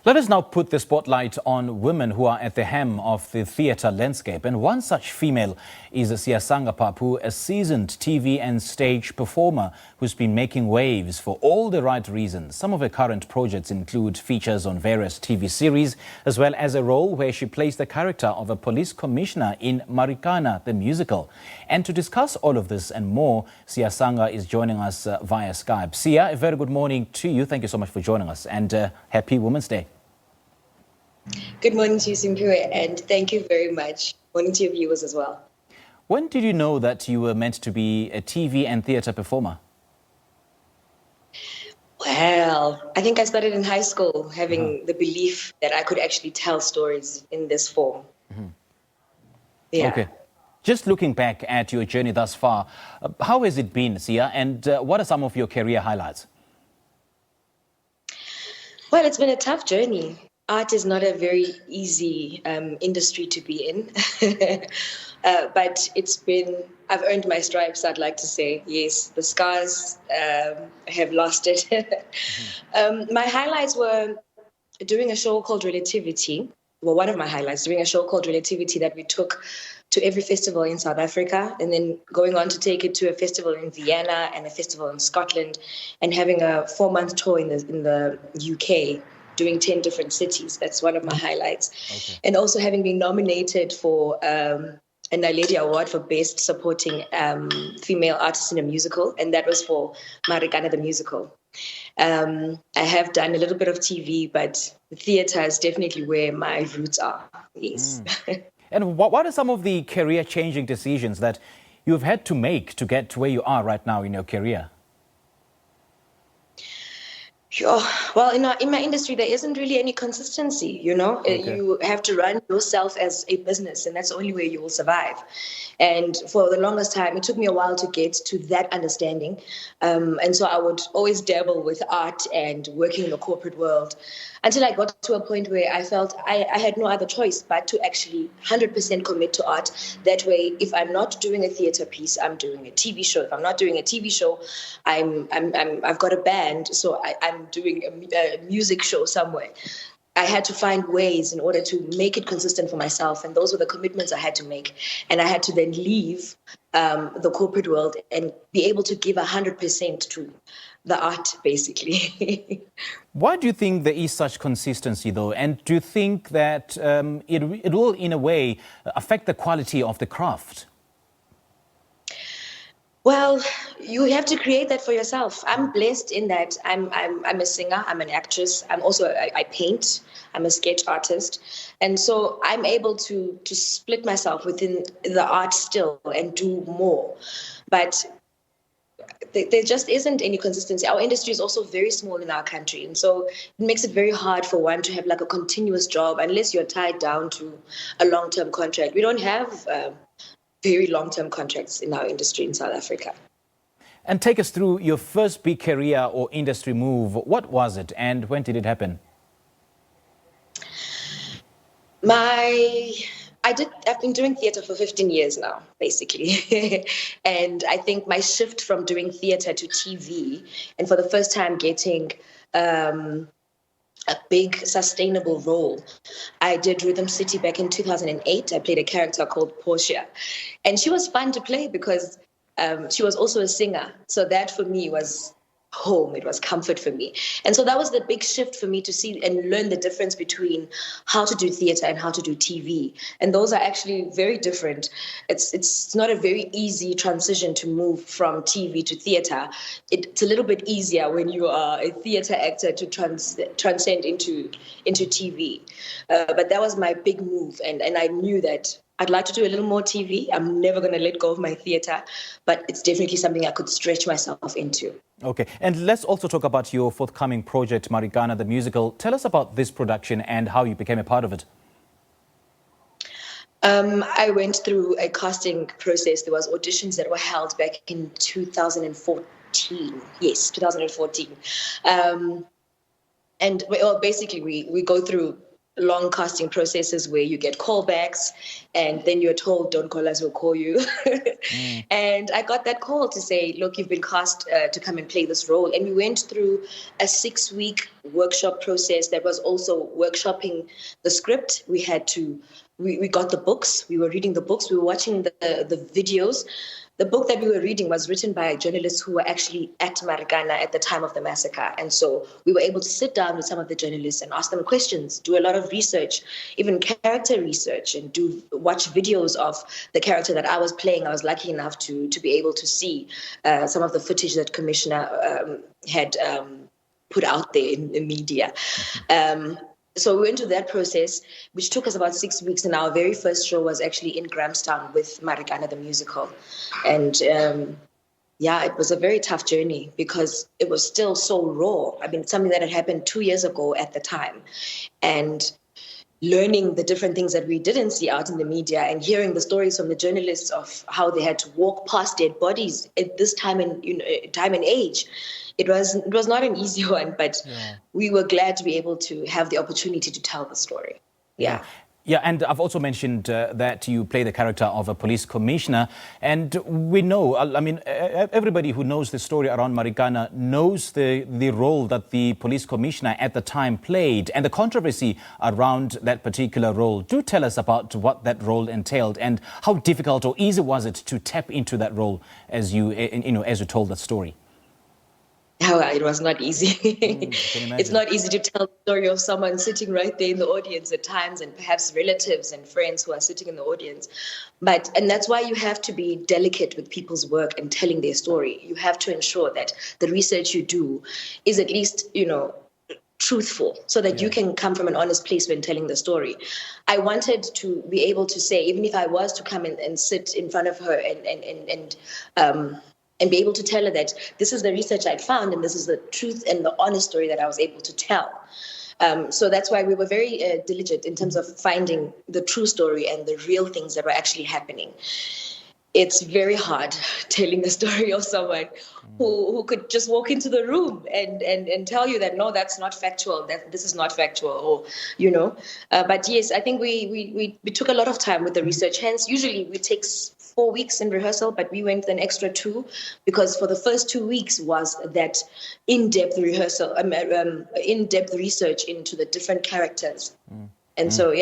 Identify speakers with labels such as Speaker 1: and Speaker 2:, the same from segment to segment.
Speaker 1: Let us now put the spotlight on women who are at the helm of the theatre landscape. And one such female is Siyasanga Papu, a seasoned TV and stage performer who's been making waves for all the right reasons. Some of her current projects include features on various TV series, as well as a role where she plays the character of a police commissioner in Marikana-The Musical. And to discuss all of this and more, Siyasanga is joining us via Skype. Siya, a very good morning to you. Thank you so much for joining us, and happy Women's Day.
Speaker 2: Good morning to you, Simpiwe, and thank you very much. Morning to your viewers as well.
Speaker 1: When did you know that you were meant to be a TV and theatre performer?
Speaker 2: Well, I think I started in high school having the belief that I could actually tell stories in this form. Yeah.
Speaker 1: Okay. Just looking back at your journey thus far, how has it been, Siya, and what are some of your career highlights?
Speaker 2: Well, it's been a tough journey. Art is not a very easy industry to be in, but I've earned my stripes, I'd like to say. Yes, the scars have lost it. My highlights were doing a show called Relativity. Well, one of my highlights, doing a show called Relativity that we took to every festival in South Africa, and then going on to take it to a festival in Vienna and a festival in Scotland, and having a 4-month tour in the UK, doing 10 different cities. That's one of my highlights. Okay. And also having been nominated for a Naledi Award for Best Supporting Female Artist in a Musical, and that was for Marikana-The Musical. I have done a little bit of TV, but the theatre is definitely where my roots are. Yes.
Speaker 1: And what are some of the career-changing decisions that you've had to make to get to where you are right now in your career?
Speaker 2: Sure. Well, in my industry, there isn't really any consistency, you know. Okay. You have to run yourself as a business, and that's the only way you will survive. And for the longest time, it took me a while to get to that understanding. And so I would always dabble with art and working in the corporate world until I got to a point where I felt I had no other choice but to actually 100% commit to art. That way, if I'm not doing a theater piece, I'm doing a TV show. If I'm not doing a TV show, I've got a band, so I'm doing a music show somewhere. I had to find ways in order to make it consistent for myself, and those were the commitments I had to make. And I had to then leave the corporate world and be able to give 100% to the art, basically.
Speaker 1: Why do you think there is such consistency, though? And do you think that it will, in a way, affect the quality of the craft?
Speaker 2: Well, you have to create that for yourself. I'm blessed in that I'm a singer, I'm an actress, I paint, I'm a sketch artist. And so I'm able to split myself within the art still and do more. But there just isn't any consistency. Our industry is also very small in our country. And so it makes it very hard for one to have like a continuous job unless you're tied down to a long-term contract. We don't have very long-term contracts in our industry in South Africa.
Speaker 1: And take us through your first big career or industry move. What was it and when did it happen?
Speaker 2: I've been doing theatre for 15 years now, basically. And I think my shift from doing theatre to TV, and for the first time getting a big sustainable role. I did Rhythm City back in 2008. I played a character called Portia. And she was fun to play because she was also a singer. So that for me was home. It was comfort for me. And so that was the big shift for me to see and learn the difference between how to do theatre and how to do TV. And those are actually very different. It's not a very easy transition to move from TV to theatre. It's a little bit easier when you are a theatre actor to transcend into TV. But that was my big move. And I knew that I'd like to do a little more TV. I'm never going to let go of my theatre, but it's definitely something I could stretch myself into.
Speaker 1: Okay, and let's also talk about your forthcoming project, Marikana-The Musical. Tell us about this production and how you became a part of it.
Speaker 2: I went through a casting process. There was auditions that were held back in 2014. Yes, 2014. And well, basically we go through long casting processes where you get callbacks and then you're told, don't call us, we'll call you. And I got that call to say, look, you've been cast to come and play this role. And we went through a 6-week workshop process that was also workshopping the script. We had to, we got the books, we were reading the books, we were watching the videos. The book that we were reading was written by journalists who were actually at Marikana at the time of the massacre. And so we were able to sit down with some of the journalists and ask them questions, do a lot of research, even character research, and watch videos of the character that I was playing. I was lucky enough to be able to see some of the footage that Commissioner had put out there in the media. So we went through that process, which took us about 6 weeks. And our very first show was actually in Grahamstown with Marikana-The Musical. And it was a very tough journey because it was still so raw. I mean, something that had happened 2 years ago at the time. And learning the different things that we didn't see out in the media and hearing the stories from the journalists of how they had to walk past dead bodies at this time and age. It was not an easy one, but we were glad to be able to have the opportunity to tell the story. Yeah.
Speaker 1: Yeah, and I've also mentioned that you play the character of a police commissioner. And we know, I mean, everybody who knows the story around Marikana knows the role that the police commissioner at the time played and the controversy around that particular role. Do tell us about what that role entailed and how difficult or easy was it to tap into that role as you told that story.
Speaker 2: Oh, it was not easy. It's not easy to tell the story of someone sitting right there in the audience at times, and perhaps relatives and friends who are sitting in the audience. And that's why you have to be delicate with people's work and telling their story. You have to ensure that the research you do is at least, truthful, so that you can come from an honest place when telling the story. I wanted to be able to say, even if I was to come and sit in front of her and be able to tell her that this is the research I'd found and this is the truth and the honest story that I was able to tell. So that's why we were very diligent in terms of finding the true story and the real things that were actually happening. It's very hard telling the story of someone who could just walk into the room and tell you that, no, that's not factual, that this is not factual, or, But yes, I think we took a lot of time with the research. Hence, usually we take 4 weeks in rehearsal, but we went an extra 2 because for the first 2 weeks was that in-depth rehearsal, in-depth research into the different characters. And so,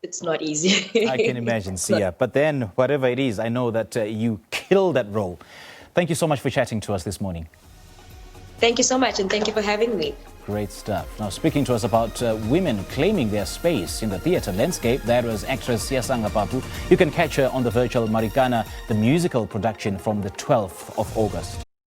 Speaker 2: it's not easy.
Speaker 1: I can imagine, Sia. But then, whatever it is, I know that you kill that role. Thank you so much for chatting to us this morning.
Speaker 2: Thank you so much, and thank you for having me.
Speaker 1: Great stuff. Now, speaking to us about women claiming their space in the theatre landscape, that was actress Siyasanga Papu. You can catch her on the virtual Marikana-The Musical production from the 12th of August.